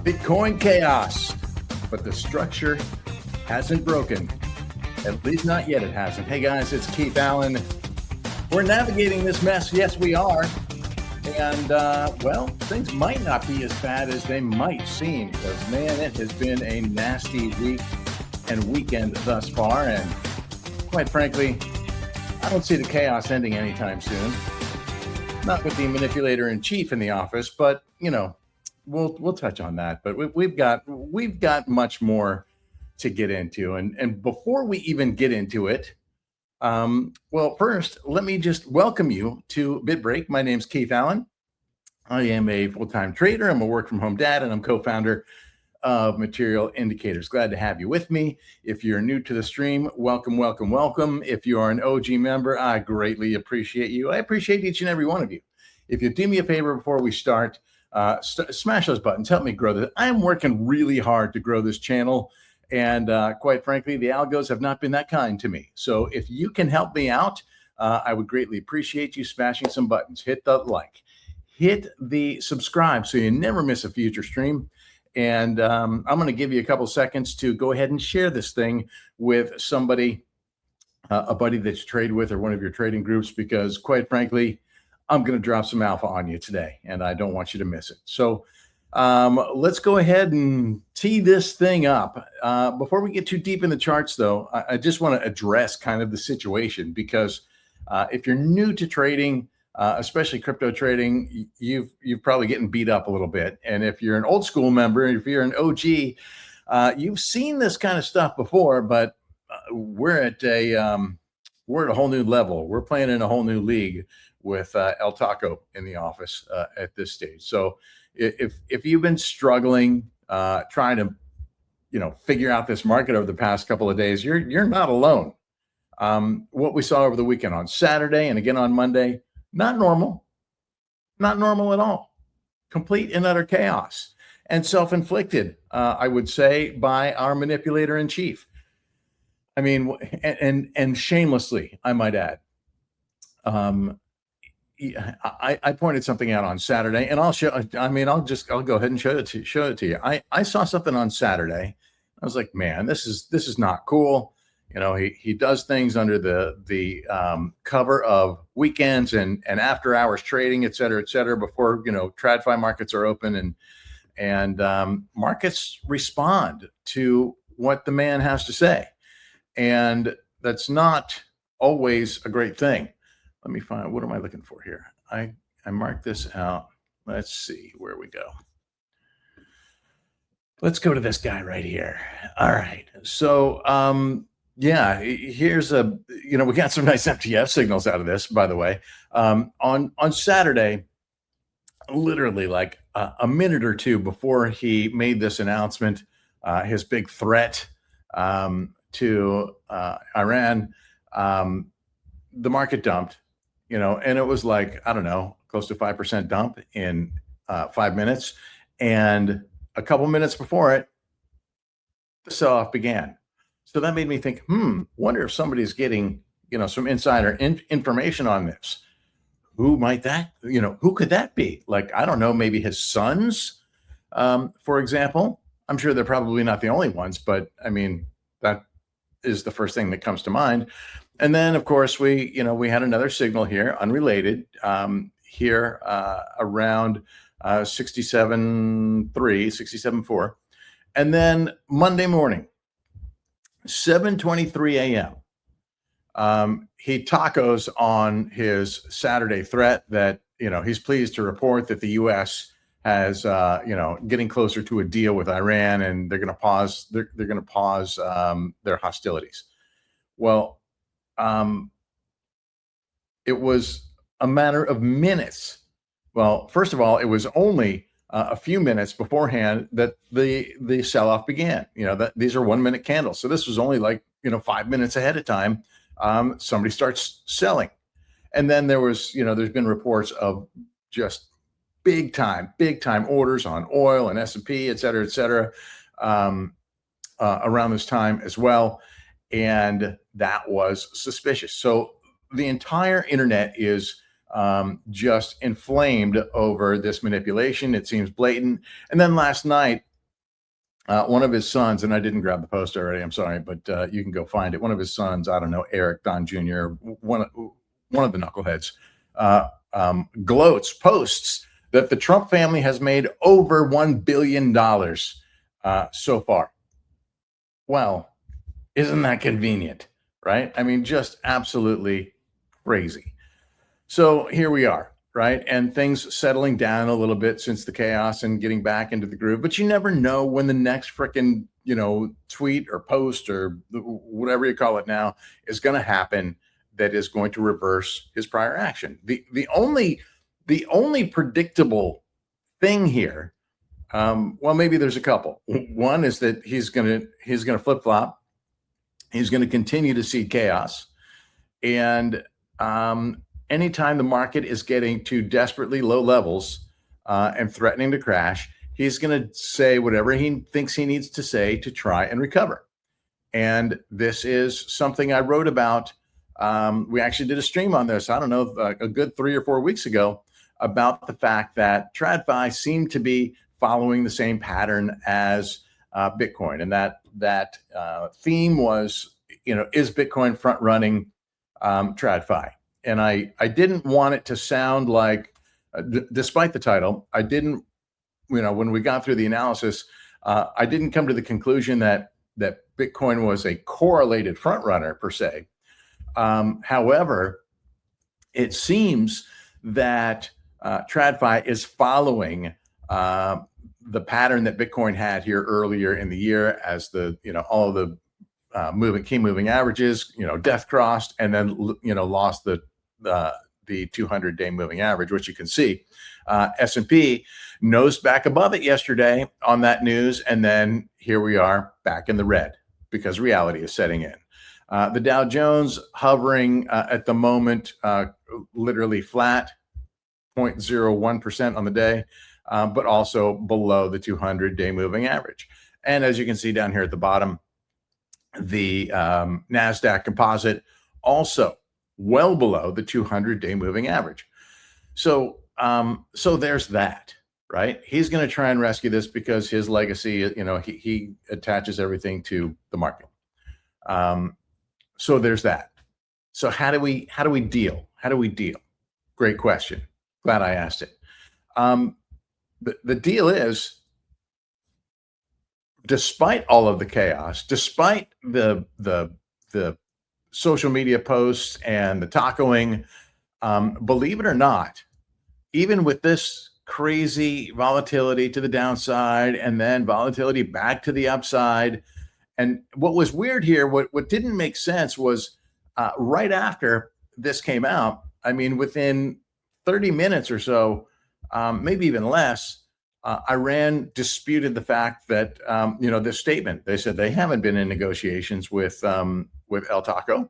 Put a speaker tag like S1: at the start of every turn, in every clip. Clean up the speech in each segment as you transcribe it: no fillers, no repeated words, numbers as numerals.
S1: Bitcoin chaos, but the structure hasn't broken. At least not yet, it hasn't. Hey guys, it's Keith Allen. We're navigating this mess. Yes, we are. And, well, things might not be as bad as they might seem because, man, it has been a nasty week and weekend thus far. And quite frankly, I don't see the chaos ending anytime soon. Not with the Manipulator-in-Chief in the office, but, you know, we'll touch on that. But we've got much more to get into. And before we even get into it, well, first, let me just welcome you to BitBreak. My name's Keith Allen. I am a full-time trader. I'm a work-from-home dad, and I'm co-founder of Material Indicators. Glad to have you with me. If you're new to the stream, welcome, welcome, welcome. If you are an OG member, I greatly appreciate you. I appreciate each and every one of you. If you do me a favor before we start, smash those buttons. Help me grow this. I'm working really hard to grow this channel. And quite frankly, the algos have not been that kind to me. So if you can help me out, I would greatly appreciate you smashing some buttons. Hit the like, hit the subscribe so you never miss a future stream. And I'm going to give you a couple seconds to go ahead and share this thing with somebody, a buddy that you trade with or one of your trading groups, because quite frankly, I'm going to drop some alpha on you today and I don't want you to miss it. So let's go ahead and tee this thing up. Before we get too deep in the charts, though, I just want to address kind of the situation because if you're new to trading, especially crypto trading, you've probably getting beat up a little bit. And if you're an old school member, if you're an OG, you've seen this kind of stuff before. But we're at a whole new level. We're playing in a whole new league with El Taco in the office at this stage. So if you've been struggling, trying to, figure out this market over the past couple of days, you're not alone. What we saw over the weekend on Saturday and again on Monday, not normal at all. Complete and utter chaos and self-inflicted, I would say, by our Manipulator-in-Chief. I mean, and shamelessly, I might add. I pointed something out on Saturday, and I'll go ahead and show it to you. I saw something on Saturday. I was like, man, this is not cool. He does things under the cover of weekends and after hours trading, et cetera, before TradFi markets are open, and markets respond to what the man has to say, and that's not always a great thing. Let me find, what am I looking for here? I marked this out. Let's see where we go. Let's go to this guy right here. All right. So, yeah, here's we got some nice MTF signals out of this, by the way. On Saturday, literally like a minute or two before he made this announcement, his big threat to Iran, the market dumped. And it was like, I don't know, close to 5% dump in 5 minutes. And a couple minutes before it, the sell-off began. So that made me think, wonder if somebody's getting, some insider information on this. Who might that, who could that be? Like, I don't know, maybe his sons, for example. I'm sure they're probably not the only ones, but I mean, that is the first thing that comes to mind. And then, of course, we had another signal here, unrelated, here around 67.3, 67.4. And then Monday morning, 7:23 a.m., he tacos on his Saturday threat that, he's pleased to report that the U.S. has, getting closer to a deal with Iran, and they're going to pause. They're going to pause their hostilities. Well, it was a matter of minutes. Well, first of all, it was only a few minutes beforehand that the sell-off began. That these are 1 minute candles. So this was only like, 5 minutes ahead of time. Somebody starts selling. And then there was, there's been reports of just big time orders on oil and S&P, et cetera, around this time as well. And that was suspicious. So the entire internet is just inflamed over this manipulation. It seems blatant. And then last night, one of his sons, and I didn't grab the post already, I'm sorry, but you can go find it. One of his sons, I don't know, Eric Don Jr., one of the knuckleheads, gloats, posts that the Trump family has made over $1 billion so far. Well, isn't that convenient, right? I mean, just absolutely crazy. So here we are, right? And things settling down a little bit since the chaos and getting back into the groove. But you never know when the next freaking, tweet or post or whatever you call it now is going to happen that is going to reverse his prior action. The only predictable thing here, well, maybe there's a couple. One is that he's gonna flip flop. He's going to continue to see chaos, and anytime the market is getting to desperately low levels and threatening to crash, he's going to say whatever he thinks he needs to say to try and recover. And this is something I wrote about. We actually did a stream on this, I don't know, a good 3 or 4 weeks ago, about the fact that TradFi seemed to be following the same pattern as Bitcoin. And that theme was, is Bitcoin front running TradFi? And I didn't want it to sound like, despite the title, I didn't, when we got through the analysis, I didn't come to the conclusion that Bitcoin was a correlated front runner per se. However, it seems that TradFi is following the pattern that Bitcoin had here earlier in the year, as all of the key moving averages, death crossed, and then lost the 200-day moving average, which you can see. S&P nosed back above it yesterday on that news, and then here we are back in the red because reality is setting in. The Dow Jones hovering at the moment, literally flat, 0.01% on the day, but also below the 200-day moving average. And as you can see down here at the bottom, the NASDAQ composite also well below the 200-day moving average. So there's that, right? He's going to try and rescue this because his legacy, he attaches everything to the market. So there's that. So how do we deal? How do we deal? Great question. Glad I asked it. The deal is, despite all of the chaos, despite the social media posts and the tacoing, believe it or not, even with this crazy volatility to the downside and then volatility back to the upside, and what was weird here, what didn't make sense was right after this came out, I mean, within 30 minutes or so, maybe even less, Iran disputed the fact that, this statement. They said they haven't been in negotiations with El Taco.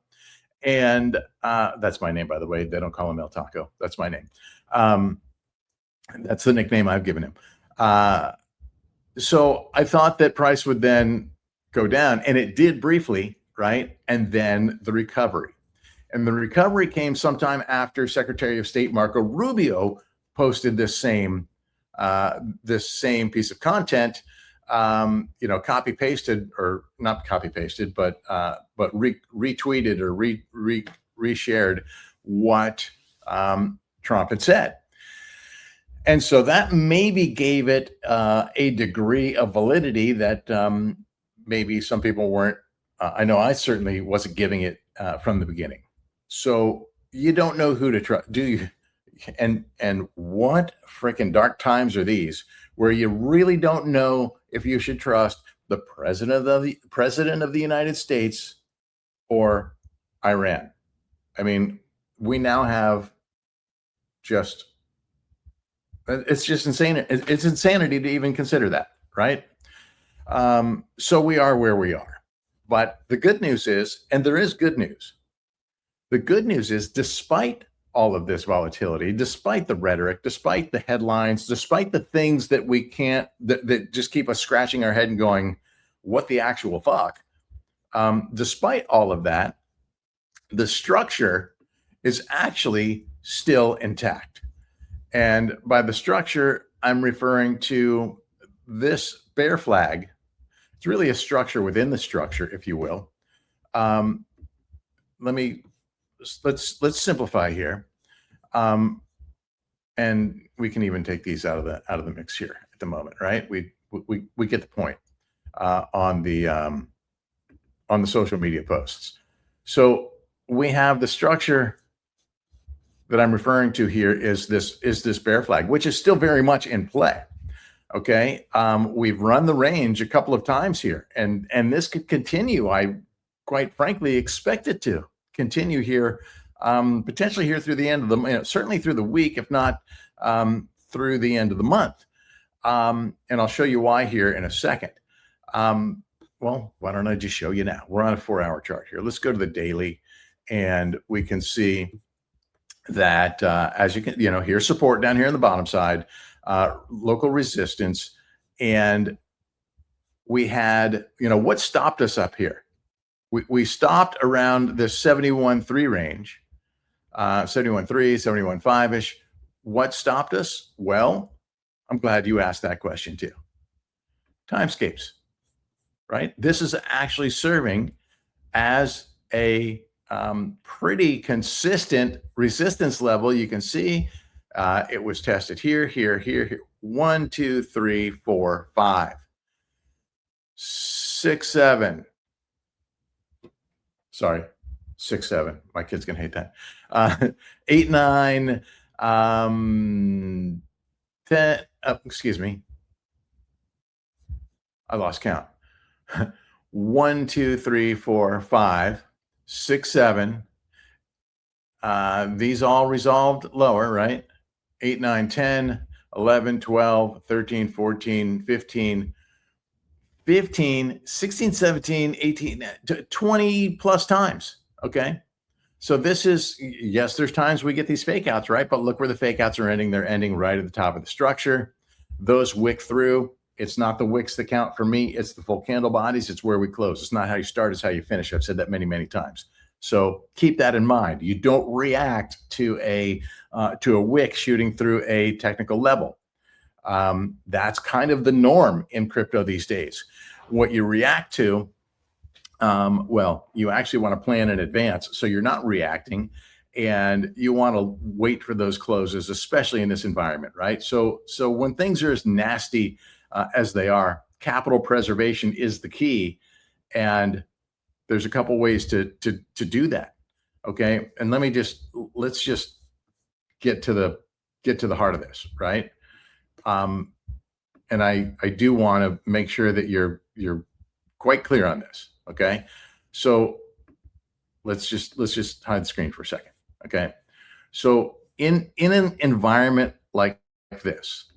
S1: And that's my name, by the way. They don't call him El Taco. That's my name. That's the nickname I've given him. So I thought that price would then go down, and it did briefly, right? And then the recovery. And the recovery came sometime after Secretary of State Marco Rubio posted this same piece of content, copy pasted, or not copy pasted, but retweeted or reshared what Trump had said. And so that maybe gave it a degree of validity that maybe some people weren't. I know I certainly wasn't giving it from the beginning. So you don't know who to trust, do you? And what freaking dark times are these, where you really don't know if you should trust the president of the United States or Iran. I mean, we now have it's just insane. It's insanity to even consider that, right? So we are where we are. But the good news is, and there is good news. The good news is, despite all of this volatility, despite the rhetoric, despite the headlines, despite the things that we can't, that just keep us scratching our head and going, what the actual fuck? Despite all of that, the structure is actually still intact. And by the structure, I'm referring to this bear flag It's really a structure within the structure, if you will. Let's simplify here. And we can even take these out of the mix here at the moment, right? We get the point on the social media posts. So we have the structure that I'm referring to here is this bear flag, which is still very much in play. Okay, we've run the range a couple of times here, and this could continue. I quite frankly expect it to continue here, potentially here through the end of the, certainly through the week, if not through the end of the month. And I'll show you why here in a second. Well, why don't I just show you now? We're on a 4-hour chart here. Let's go to the daily, and we can see that as you can, here's support down here on the bottom side, local resistance, and we had, what stopped us up here? We stopped around this 71.3 range, 71.3, 71.5-ish. What stopped us? Well, I'm glad you asked that question too. Timescapes, right? This is actually serving as a pretty consistent resistance level. You can see it was tested here, here, here, here. 1, 2, 3, 4, 5, 6, 7. Sorry, 6, 7. My kid's gonna hate that. 8, 9, 10. Excuse me. I lost count. 1, 2, 3, 4, 5, 6, 7. These all resolved lower, right? 8, 9, 10, 11, 12, 13, 14, 15, 16, 17, 18, 20 plus times. Okay. So this is, yes, there's times we get these fake outs, right? But look where the fake outs are ending. They're ending right at the top of the structure. Those wick through. It's not the wicks that count for me. It's the full candle bodies. It's where we close. It's not how you start. It's how you finish. I've said that many, many times. So keep that in mind. You don't react to a wick shooting through a technical level. That's kind of the norm in crypto these days. What you react to, well, you actually want to plan in advance, so you're not reacting, and you want to wait for those closes, especially in this environment, right? So when things are as nasty as they are, capital preservation is the key, and there's a couple ways to do that. Okay, and let's just get to the heart of this, right? And I do want to make sure that you're quite clear on this. Okay, so let's just hide the screen for a second. Okay, so in an environment like this,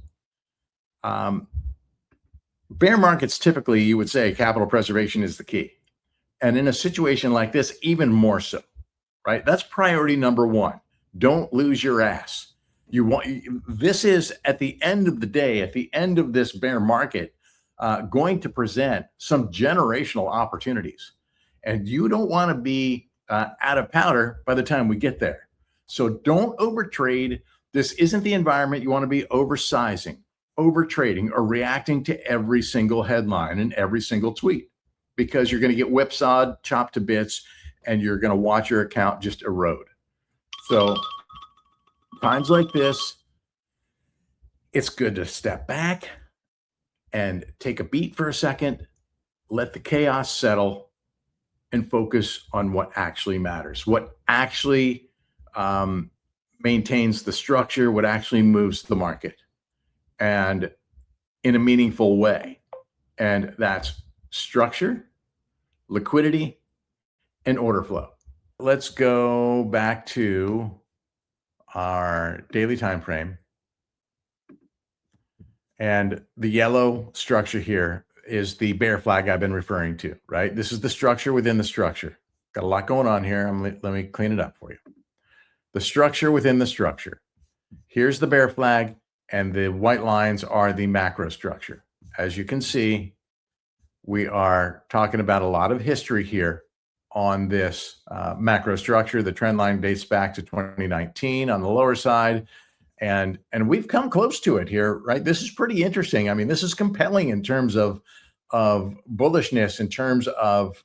S1: bear markets typically, you would say capital preservation is the key, and in a situation like this, even more so, right? That's priority number one. Don't lose your ass. This is, at the end of the day, at the end of this bear market, going to present some generational opportunities, and you don't want to be out of powder by the time we get there. So don't overtrade. This isn't the environment you want to be oversizing, overtrading, or reacting to every single headline and every single tweet, because you're going to get whipsawed, chopped to bits, and you're going to watch your account just erode. So times like this, it's good to step back and take a beat for a second, let the chaos settle, and focus on what actually matters, what actually maintains the structure, what actually moves the market, and in a meaningful way. And that's structure, liquidity, and order flow. Let's go back to our daily time frame. And the yellow structure here is the bear flag I've been referring to, right? This is the structure within the structure. Got a lot going on here. Let me clean it up for you. The structure within the structure. Here's the bear flag, and the white lines are the macro structure. As you can see, we are talking about a lot of history here on this macro structure. The trend line dates back to 2019 on the lower side. And we've come close to it here, right? This is pretty interesting. I mean, this is compelling in terms of of bullishness in terms of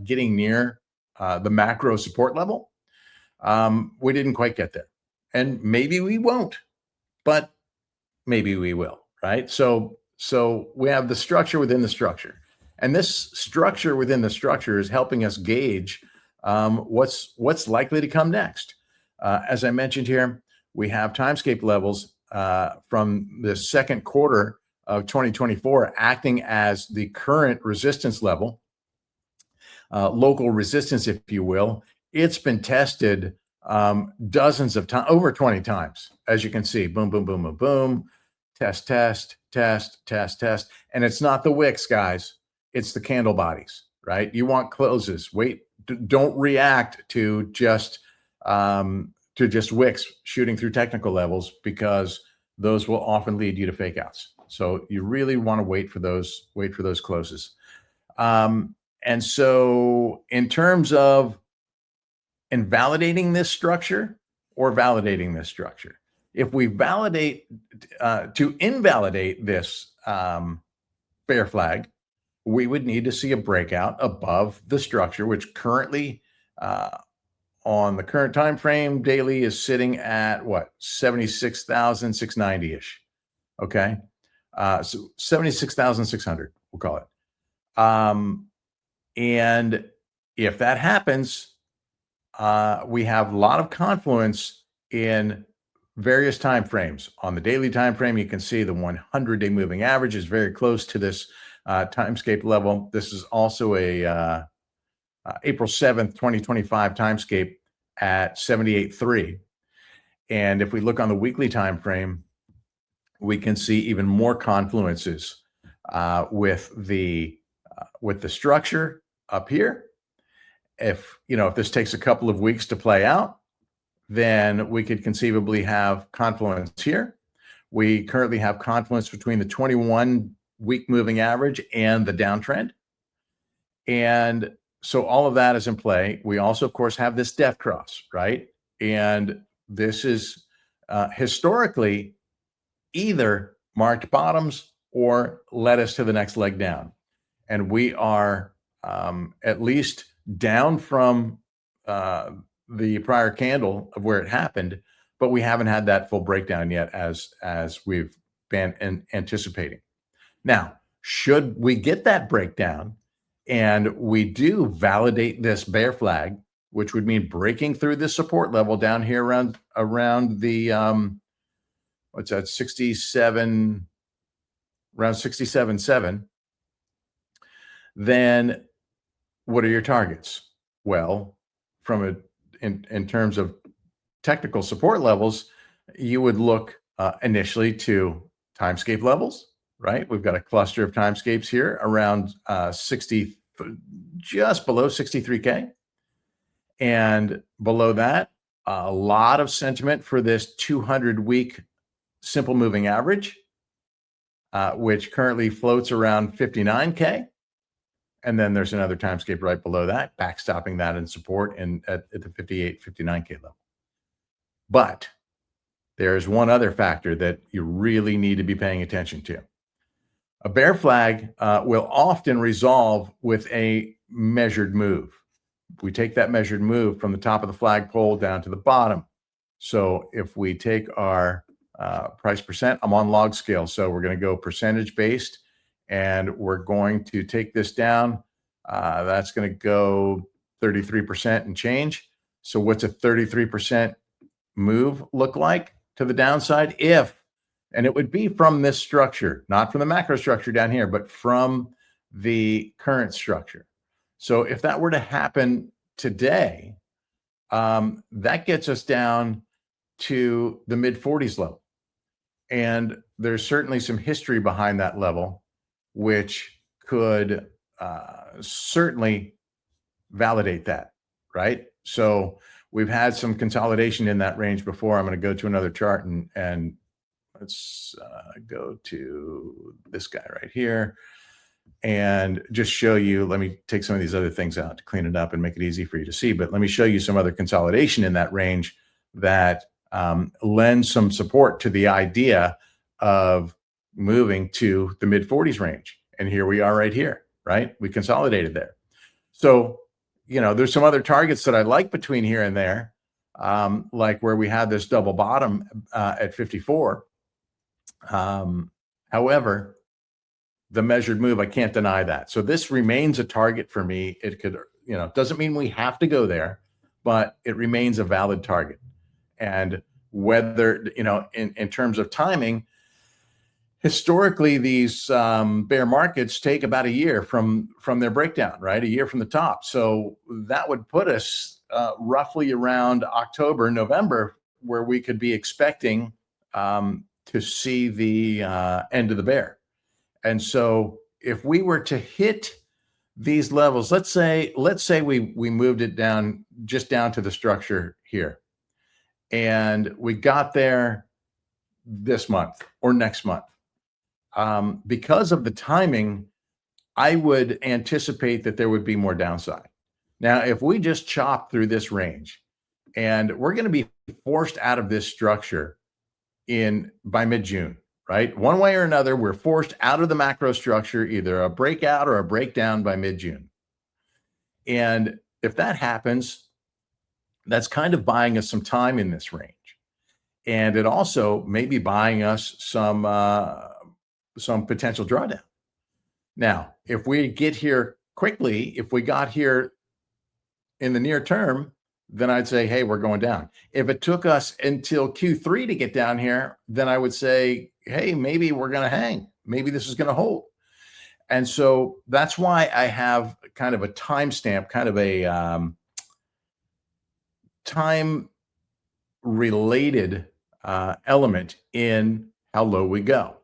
S1: getting near the macro support level. We didn't quite get there, and maybe we won't, but maybe we will, right? So we have the structure within the structure, and this structure within the structure is helping us gauge what's likely to come next. As I mentioned here, we have timescape levels from the second quarter of 2024 acting as the current resistance level, local resistance, if you will. It's been tested dozens of times, over 20 times, as you can see. Boom, boom, boom, boom, boom. Test, test, test, test, test. And it's not the wicks, guys. It's the candle bodies, right? You want closes. Wait, don't react to just wicks shooting through technical levels, because those will often lead you to fake outs. So you really want to wait for those closes. And so in terms of invalidating this structure or validating this structure, if we validate to invalidate this bear flag, we would need to see a breakout above the structure, which currently on the current time frame daily is sitting at what, 76,690 ish. Okay, so 76,600, we'll call it. And if that happens, we have a lot of confluence in various time frames. On the daily time frame, you can see the 100-day moving average is very close to this timescape level. This is also a April 7th, 2025 timescape at 78.3. And if we look on the weekly time frame, we can see even more confluences with the structure up here. If this takes a couple of weeks to play out, then we could conceivably have confluence here. We currently have confluence between the 21-week moving average and the downtrend. And so all of that is in play. We also, of course, have this death cross, right? And this is historically either marked bottoms or led us to the next leg down. And we are at least down from the prior candle of where it happened, but we haven't had that full breakdown yet as we've been anticipating. Now, should we get that breakdown and we do validate this bear flag, which would mean breaking through this support level down here around the what's that, 67, around 67.7, then what are your targets? Well, in terms of technical support levels, you would look initially to timescape levels, right? We've got a cluster of timescapes here around 60, just below 63K. And below that, a lot of sentiment for this 200-week simple moving average, which currently floats around 59K. And then there's another timescape right below that, backstopping that in support at the 58, 59K level. But there's one other factor that you really need to be paying attention to. A bear flag will often resolve with a measured move. We take that measured move from the top of the flagpole down to the bottom. So if we take our price percent, I'm on log scale, so we're going to go percentage based, and we're going to take this down. That's going to go 33% and change. So what's a 33% move look like to the downside? And it would be from this structure, not from the macro structure down here, but from the current structure. So if that were to happen today, that gets us down to the mid 40s level. And there's certainly some history behind that level, which could certainly validate that, right? So we've had some consolidation in that range before. I'm going to go to another chart and let's go to this guy right here and just show you. Let me take some of these other things out to clean it up and make it easy for you to see. But let me show you some other consolidation in that range that lends some support to the idea of moving to the mid 40s range. And here we are right here, right? We consolidated there. So, there's some other targets that I like between here and there, like where we had this double bottom at 54. However, the measured move, I can't deny that. So this remains a target for me. It could, doesn't mean we have to go there, but it remains a valid target. And whether, in terms of timing, historically, these bear markets take about a year from their breakdown, right? A year from the top. So that would put us roughly around October, November, where we could be expecting to see the end of the bear. And so if we were to hit these levels, let's say we moved it down to the structure here, and we got there this month or next month. Because of the timing, I would anticipate that there would be more downside. Now, if we just chop through this range, and we're going to be forced out of this structure by mid-June, right? One way or another, we're forced out of the macro structure, either a breakout or a breakdown by mid-June. And if that happens, that's kind of buying us some time in this range. And it also may be buying us some potential drawdown. Now, if we get here quickly, if we got here in the near term, then I'd say, hey, we're going down. If it took us until Q3 to get down here, then I would say, hey, maybe we're going to hang. Maybe this is going to hold. And so that's why I have kind of a timestamp, kind of a time-related element in how low we go.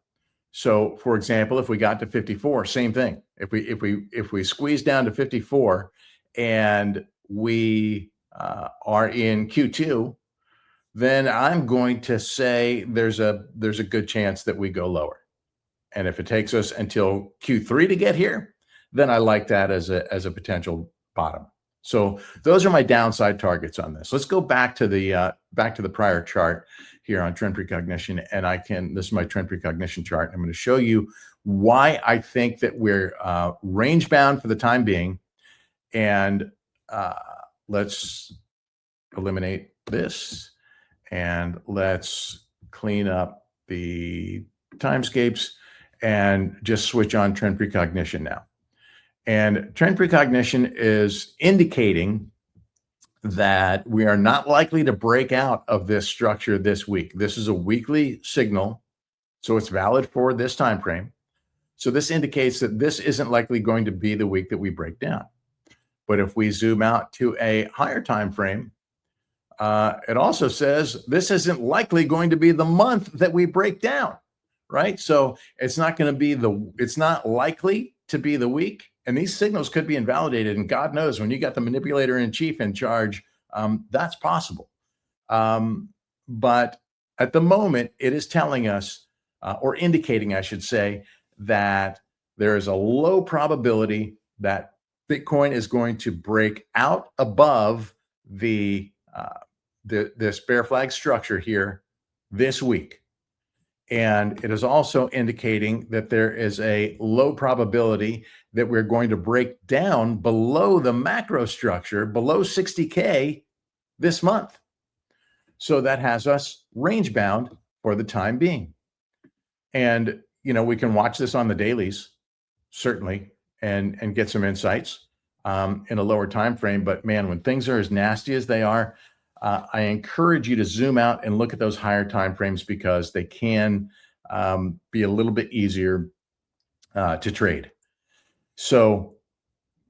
S1: So, for example, if we got to 54, same thing. If we squeeze down to 54 and we are in Q2, then I'm going to say there's a good chance that we go lower. And if it takes us until Q3 to get here, then I like that as a potential bottom. So those are my downside targets on this. Let's go back to the prior chart here on trend precognition, and this is my trend precognition chart. I'm going to show you why I think that we're range bound for the time being. And let's eliminate this, and let's clean up the timescapes and just switch on trend precognition now. And trend precognition is indicating that we are not likely to break out of this structure this week. This is a weekly signal, so it's valid for this time frame. So this indicates that this isn't likely going to be the week that we break down. But if we zoom out to a higher time frame, it also says this isn't likely going to be the month that we break down, right? So it's not likely to be the week. And these signals could be invalidated. And God knows, when you got the manipulator-in-chief in charge, that's possible. But at the moment, it is telling us, or indicating, I should say, that there is a low probability that Bitcoin is going to break out above this bear flag structure here this week. And it is also indicating that there is a low probability that we're going to break down below the macro structure, below 60K this month. So that has us range bound for the time being. And, we can watch this on the dailies, certainly, and get some insights in a lower time frame. But man, when things are as nasty as they are, I encourage you to zoom out and look at those higher time frames, because they can be a little bit easier to trade. So,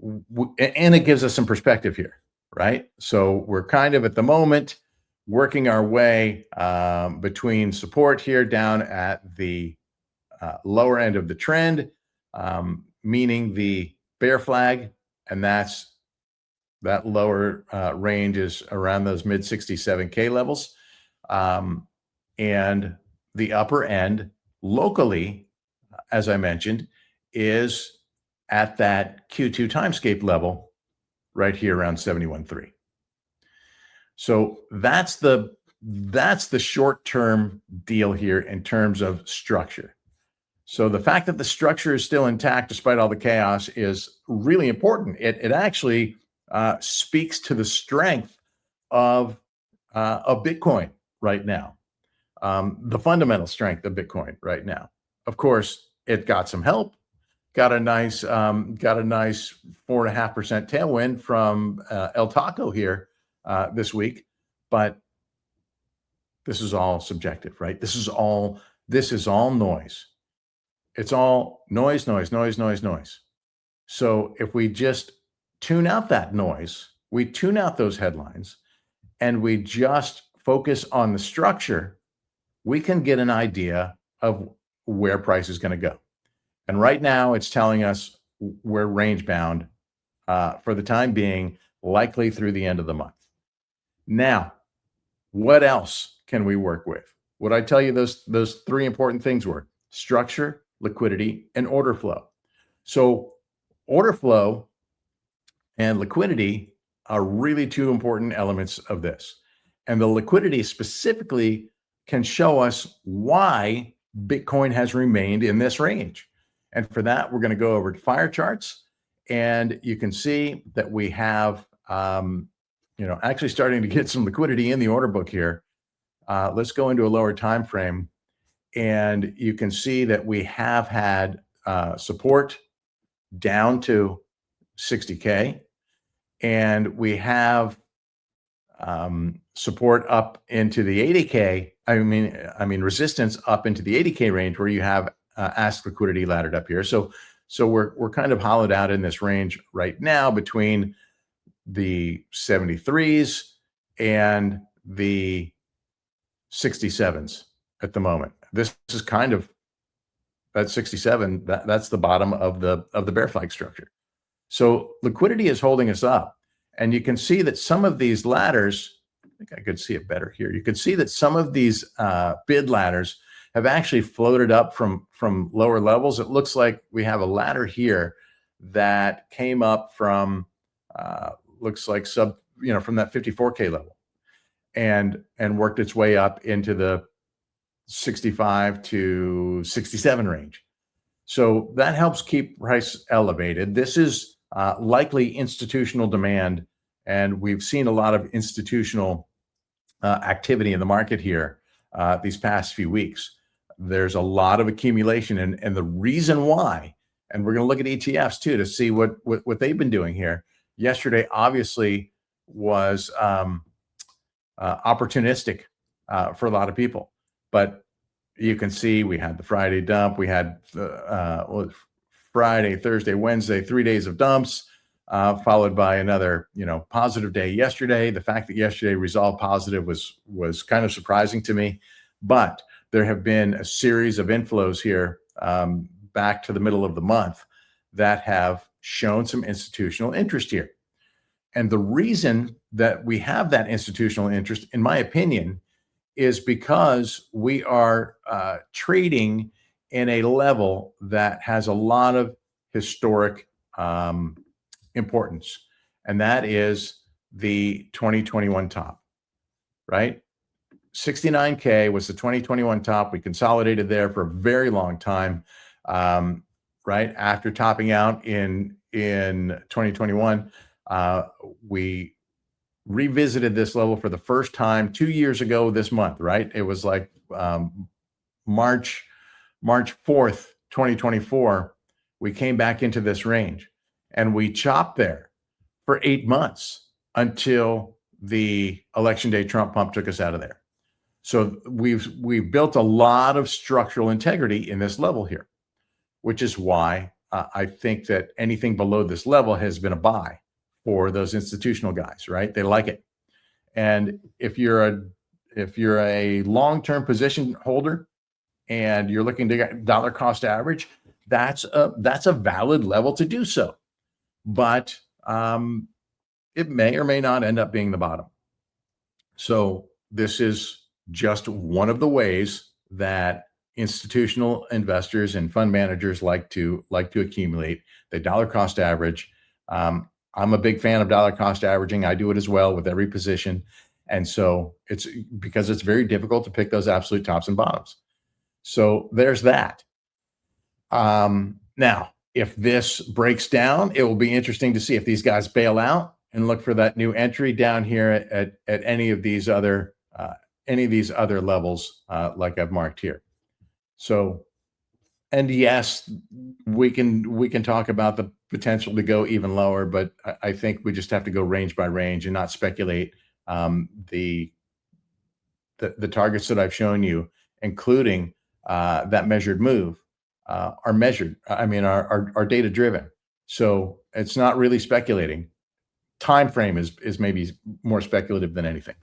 S1: and it gives us some perspective here, right? So we're kind of at the moment working our way between support here down at the lower end of the trend, meaning the bear flag, and that lower range is around those mid 67K levels. And the upper end locally, as I mentioned, is at that Q2 timescape level right here around 71.3. So that's the short-term deal here in terms of structure. So the fact that the structure is still intact despite all the chaos is really important. It actually speaks to the strength of Bitcoin right now, the fundamental strength of Bitcoin right now. Of course, it got some help, got a nice 4.5% tailwind from El Taco here this week, but this is all subjective, right? This is all noise. It's all noise, noise, noise, noise, noise. So if we just tune out that noise, we tune out those headlines, and we just focus on the structure, we can get an idea of where price is going to go. And right now, it's telling us we're range bound for the time being, likely through the end of the month. Now, what else can we work with? What I tell you, those three important things were structure, liquidity, and order flow. So order flow and liquidity are really two important elements of this. And the liquidity specifically can show us why Bitcoin has remained in this range. And for that, we're going to go over to fire charts. And you can see that we have, actually starting to get some liquidity in the order book here. Let's go into a lower time frame. And you can see that we have had support down to 60K. And we have support up into the 80K. I mean resistance up into the 80K range, where you have ask liquidity laddered up here. So we're kind of hollowed out in this range right now between the 73s and the 67s at the moment. This is kind of that 67. That's the bottom of the bear flag structure. So liquidity is holding us up, and you can see that some of these ladders, I think I could see it better here. You can see that some of these bid ladders have actually floated up from lower levels. It looks like we have a ladder here that came up from looks like from that 54K level, and worked its way up into the 65 to 67 range. So that helps keep price elevated. This is likely institutional demand, and we've seen a lot of institutional activity in the market here these past few weeks. There's a lot of accumulation, and the reason why, and we're going to look at ETFs too to see what they've been doing here. Yesterday, obviously, was opportunistic for a lot of people, but you can see we had the Friday dump, we had Friday, Thursday, Wednesday, 3 days of dumps, followed by another, positive day yesterday. The fact that yesterday resolved positive was kind of surprising to me, but there have been a series of inflows here back to the middle of the month that have shown some institutional interest here. And the reason that we have that institutional interest, in my opinion, is because we are trading in a level that has a lot of historic importance, and that is the 2021 top, right? 69K was the 2021 top. We consolidated there for a very long time, right? After topping out in 2021, we revisited this level for the first time 2 years ago this month, right? It was like March 4th, 2024, we came back into this range, and we chopped there for 8 months until the election day Trump pump took us out of there. So we've built a lot of structural integrity in this level here, which is why I think that anything below this level has been a buy for those institutional guys, right? They like it. And if you're a long-term position holder and you're looking to get dollar cost average, that's a valid level to do so. But it may or may not end up being the bottom. So this is just one of the ways that institutional investors and fund managers like to accumulate. They dollar cost average. I'm a big fan of dollar cost averaging. I do it as well with every position. And so it's because it's very difficult to pick those absolute tops and bottoms. So there's that. Now, if this breaks down, it will be interesting to see if these guys bail out and look for that new entry down here at any of these other levels, like I've marked here. So, and yes, we can talk about the potential to go even lower, but I think we just have to go range by range and not speculate. The targets that I've shown you, including that measured move, are measured. I mean, are data driven. So it's not really speculating. Time frame is maybe more speculative than anything.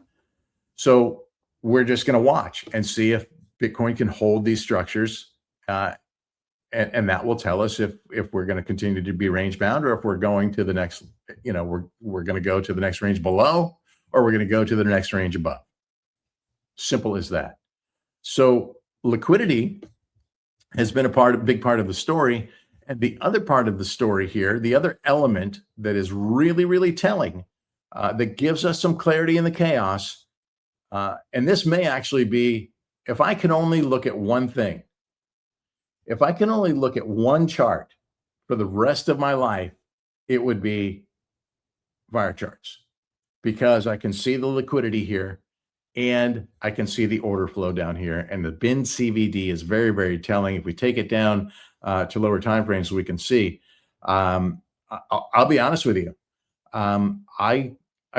S1: So we're just going to watch and see if Bitcoin can hold these structures, and that will tell us if we're going to continue to be range bound, or if we're going to the next. We're going to go to the next range below, or we're going to go to the next range above. Simple as that. So liquidity has been big part of the story. And the other part of the story here, the other element that is really, really telling, that gives us some clarity in the chaos, and this may actually be, if I can only look at one thing, if I can only look at one chart for the rest of my life, it would be wire charts, because I can see the liquidity here and I can see the order flow down here. And the bin CVD is very, very telling. If we take it down to lower time frames, we can see. I'll be honest with you. I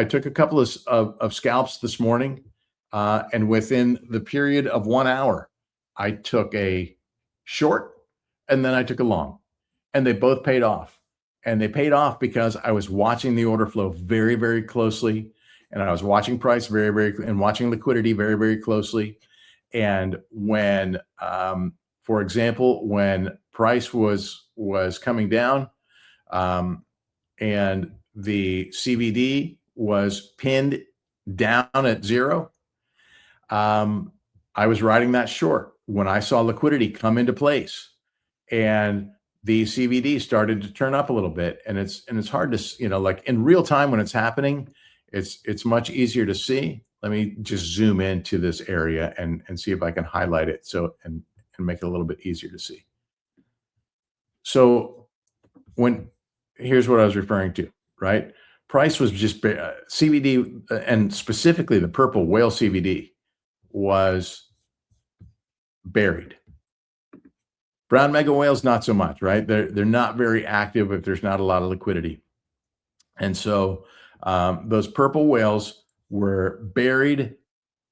S1: took a couple of scalps this morning, and within the period of 1 hour, I took a short and then I took a long, and they both paid off. And they paid off because I was watching the order flow very, very closely, and I was watching price and watching liquidity very, very closely. And when, for example, when price was coming down, and the CVD was pinned down at 0, I was riding that short when I saw liquidity come into place, and the CVD started to turn up a little bit. And it's hard to, like in real time when it's happening, it's much easier to see. Let me just zoom into this area and see if I can highlight it and make it a little bit easier to see. So here's what I was referring to, right? Price was just CVD, and specifically the purple whale CVD was buried. Brown mega whales, not so much, right? They're not very active if there's not a lot of liquidity. And so those purple whales were buried,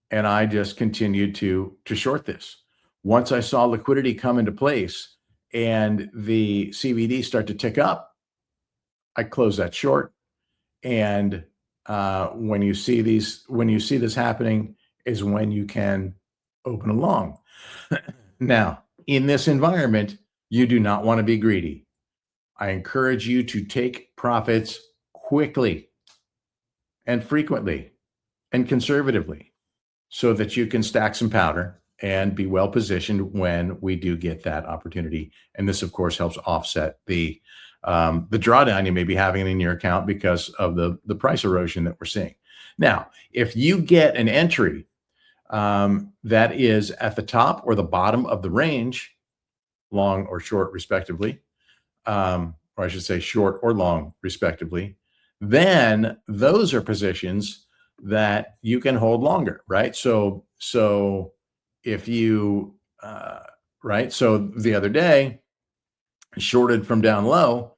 S1: and I just continued to short this. Once I saw liquidity come into place and the CVD start to tick up, I closed that short. And when you see this happening is when you can open a long. Now, in this environment, you do not want to be greedy. I encourage you to take profits quickly and frequently and conservatively, so that you can stack some powder and be well positioned when we do get that opportunity. And this, of course, helps offset the drawdown you may be having in your account because of the price erosion that we're seeing. Now, if you get an entry that is at the top or the bottom of the range, long or short respectively, or I should say short or long respectively, then those are positions that you can hold longer, right? So if you, right? So the other day, shorted from down low,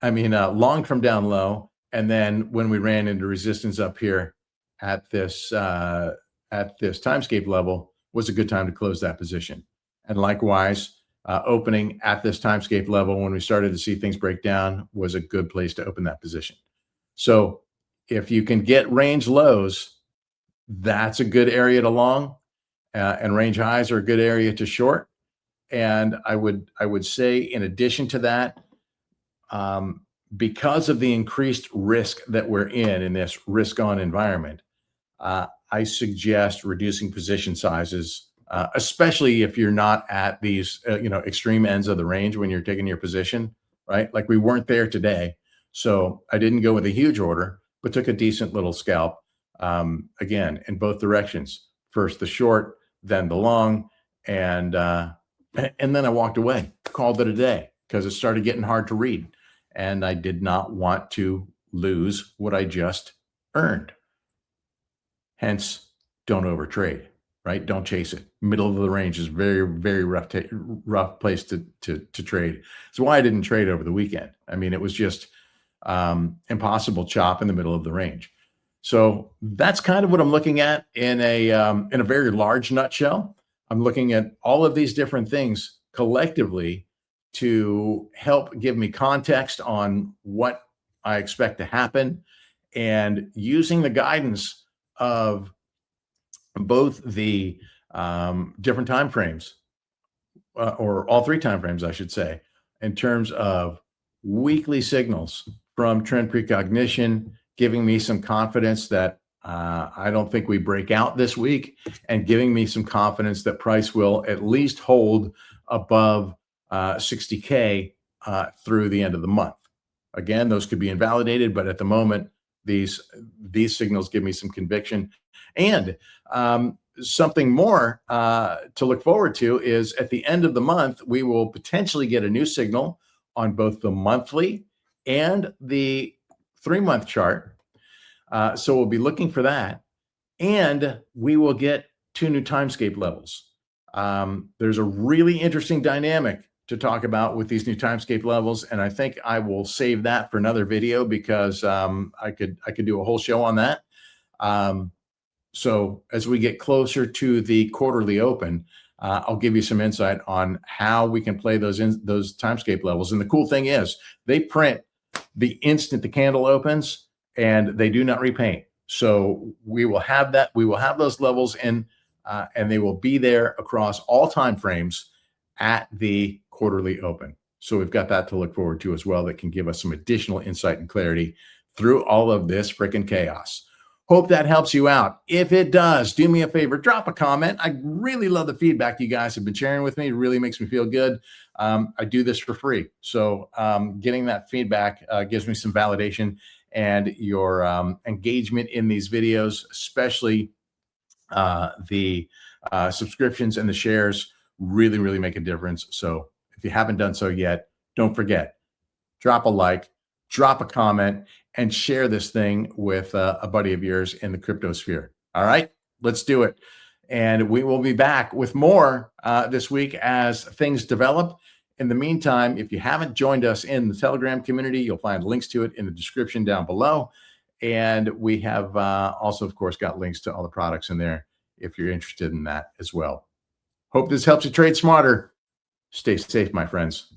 S1: long from down low. And then when we ran into resistance up here at this timescape level, was a good time to close that position. And likewise, opening at this timescape level when we started to see things break down was a good place to open that position. So if you can get range lows, that's a good area to long, and range highs are a good area to short. And I would say, in addition to that, because of the increased risk that we're in this risk-on environment, I suggest reducing position sizes, especially if you're not at these extreme ends of the range when you're taking your position, right? Like we weren't there today, so I didn't go with a huge order, but took a decent little scalp. Again, in both directions. First the short, then the long, and And then I walked away, called it a day because it started getting hard to read. And I did not want to lose what I just earned. Hence, don't overtrade, right? Don't chase it. Middle of the range is very, very rough place to trade. It's why I didn't trade over the weekend. I mean, it was just impossible chop in the middle of the range. So that's kind of what I'm looking at in a very large nutshell. I'm looking at all of these different things collectively to help give me context on what I expect to happen, and using the guidance of both the different time frames, or all three time frames, I should say, in terms of weekly signals from trend precognition, giving me some confidence that I don't think we break out this week, and giving me some confidence that price will at least hold above 60K through the end of the month. Again, those could be invalidated, but at the moment, these signals give me some conviction. And something more to look forward to is at the end of the month, we will potentially get a new signal on both the monthly and the 3-month chart. So we'll be looking for that. And we will get 2 new timescape levels. There's a really interesting dynamic to talk about with these new timescape levels, and I think I will save that for another video because I could do a whole show on that. So as we get closer to the quarterly open, I'll give you some insight on how we can play those timescape levels. And the cool thing is they print the instant the candle opens, and they do not repaint. So we will have that. We will have those levels in, and they will be there across all time frames at the quarterly open. So we've got that to look forward to as well. That can give us some additional insight and clarity through all of this freaking chaos. Hope that helps you out. If it does, do me a favor, drop a comment. I really love the feedback you guys have been sharing with me. It really makes me feel good. I do this for free. So getting that feedback gives me some validation, and your engagement in these videos, especially the subscriptions and the shares, really, really make a difference. So if you haven't done so yet, don't forget, drop a like, drop a comment, and share this thing with a buddy of yours in the crypto sphere. All right, let's do it. And we will be back with more this week as things develop. In the meantime, if you haven't joined us in the Telegram community, you'll find links to it in the description down below. And we have also, of course, got links to all the products in there if you're interested in that as well. Hope this helps you trade smarter. Stay safe, my friends.